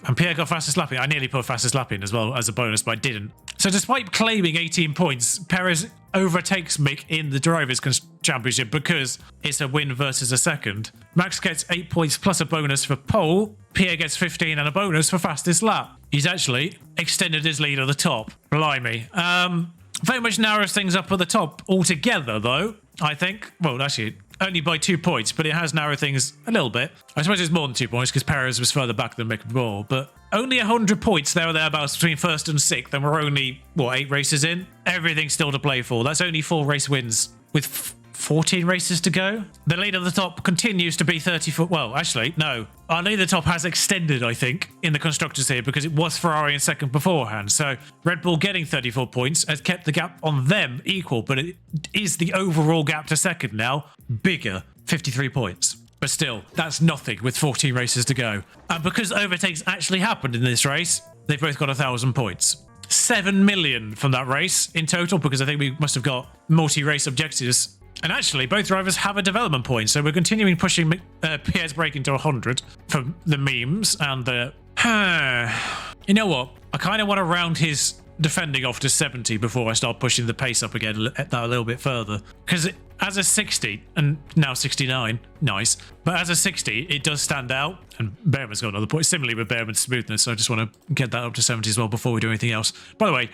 And Pierre got fastest lapping. I nearly put fastest lapping as well as a bonus, but I didn't. So despite claiming 18 points, Perez overtakes Mick in the Drivers' Championship because it's a win versus a second. Max gets 8 points plus a bonus for pole. Pierre gets 15 and a bonus for fastest lap. He's actually extended his lead at the top. Blimey. Very much narrows things up at the top altogether, though, I think. Well, actually, only by 2 points, but it has narrowed things a little bit. I suppose it's more than 2 points because Perez was further back than Mick before, but only 100 points there or thereabouts between 1st and 6th, and we're only, 8 races in? Everything's still to play for. That's only 4 race wins with 14 races to go. The lead at the top continues to be 34. Well, actually, no. Our lead at the top has extended, I think, in the constructors here because it was Ferrari in second beforehand. So Red Bull getting 34 points has kept the gap on them equal, but it is the overall gap to second now bigger, 53 points. But still, that's nothing with 14 races to go. And because overtakes actually happened in this race, they've both got 1,000 points. 7 million from that race in total because I think we must have got multi-race objectives. And actually, both drivers have a development point, so we're continuing pushing Pierre's braking to 100 from the memes and the... You know what? I kind of want to round his defending off to 70 before I start pushing the pace up again a little bit further. Because as a 60, and now 69, nice, but as a 60, it does stand out, and Behrman's got another point. Similarly with Behrman's smoothness, so I just want to get that up to 70 as well before we do anything else. By the way...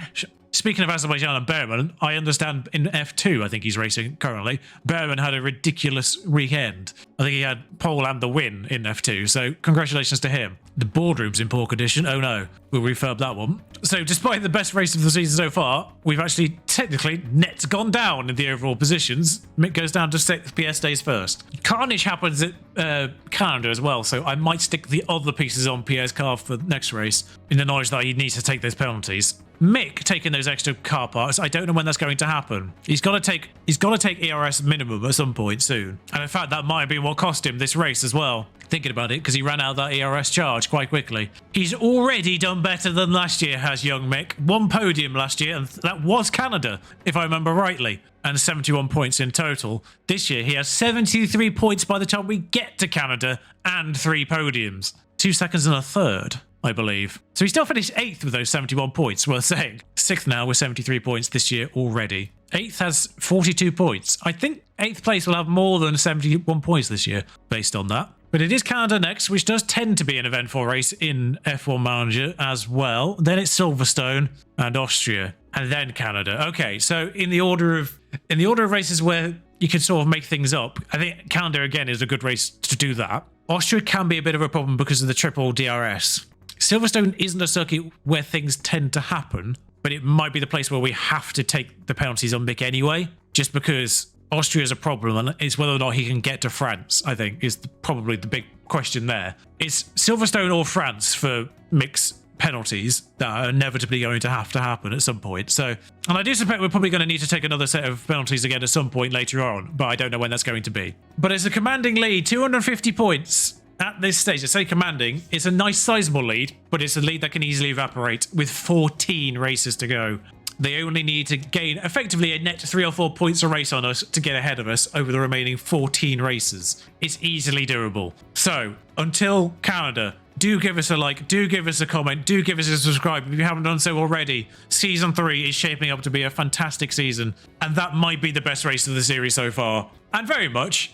Speaking of Azerbaijan and Behrman, I understand in F2, I think he's racing currently, Behrman had a ridiculous weekend. I think he had pole and the win in F2, so congratulations to him. The boardroom's in poor condition. Oh no, we'll refurb that one. So despite the best race of the season so far, we've actually technically net gone down in the overall positions. Mick goes down to 6th, PS stays first. Carnage happens at Canada as well, so I might stick the other pieces on Pierre's car for the next race in the knowledge that he needs to take those penalties. Mick taking those extra car parts, I don't know when that's going to happen. He's got to take ERS minimum at some point soon. And in fact, that might have been what cost him this race as well. Thinking about it, because he ran out of that ERS charge quite quickly. He's already done better than last year, has young Mick. 1 podium last year, and that was Canada, if I remember rightly. And 71 points in total. This year, he has 73 points by the time we get to Canada, and 3 podiums. 2 seconds and a third, I believe. So he still finished 8th with those 71 points, worth saying. 6th now with 73 points this year already. 8th has 42 points. I think 8th place will have more than 71 points this year, based on that. But it is Canada next, which does tend to be an eventful race in F1 Manager as well. Then it's Silverstone and Austria, and then Canada. Okay, so in the order of races where you can sort of make things up, I think Canada again is a good race to do that. Austria can be a bit of a problem because of the triple DRS. Silverstone isn't a circuit where things tend to happen, but it might be the place where we have to take the penalties on Mick anyway, just because Austria is a problem, and it's whether or not he can get to France, I think, is probably the big question there. It's Silverstone or France for Mick's penalties that are inevitably going to have to happen at some point. So, and I do suspect we're probably going to need to take another set of penalties again at some point later on, but I don't know when that's going to be. But it's a commanding lead, 250 points at this stage. I say commanding, it's a nice sizable lead, but it's a lead that can easily evaporate with 14 races to go. They only need to gain effectively a net 3 or 4 points a race on us to get ahead of us over the remaining 14 races. It's easily doable. So until Canada, do give us a like, do give us a comment, do give us a subscribe if you haven't done so already. Season 3 is shaping up to be a fantastic season, and that might be the best race of the series so far. And very much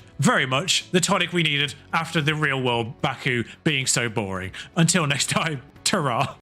the tonic we needed after the real world Baku being so boring. Until next time, ta-ra.